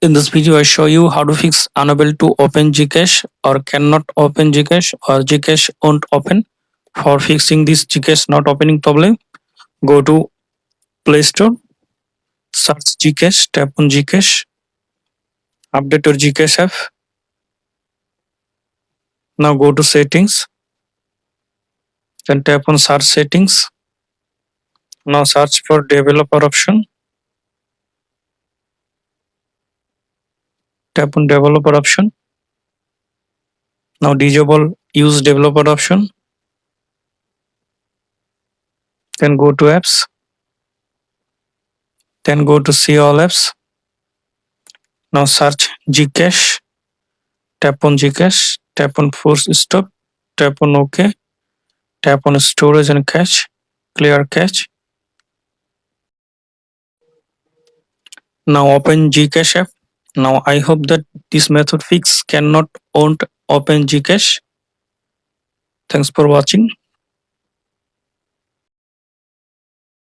In this video, I show you how to fix unable to open GCash or cannot open GCash or GCash won't open. For fixing this GCash not opening problem, go to Play Store, search GCash, tap on GCash, update your GCash app. Now go to settings, then tap on search settings. Now search for developer option. Tap on developer option. Now disable use developer option. Then go to apps. Then go to see all apps. Now search GCash. Tap on GCash. Tap on force stop. Tap on OK. Tap on storage and cache. Clear cache. Now open GCash app. Now I hope that this method fix cannot won't open GCash. Thanks for watching.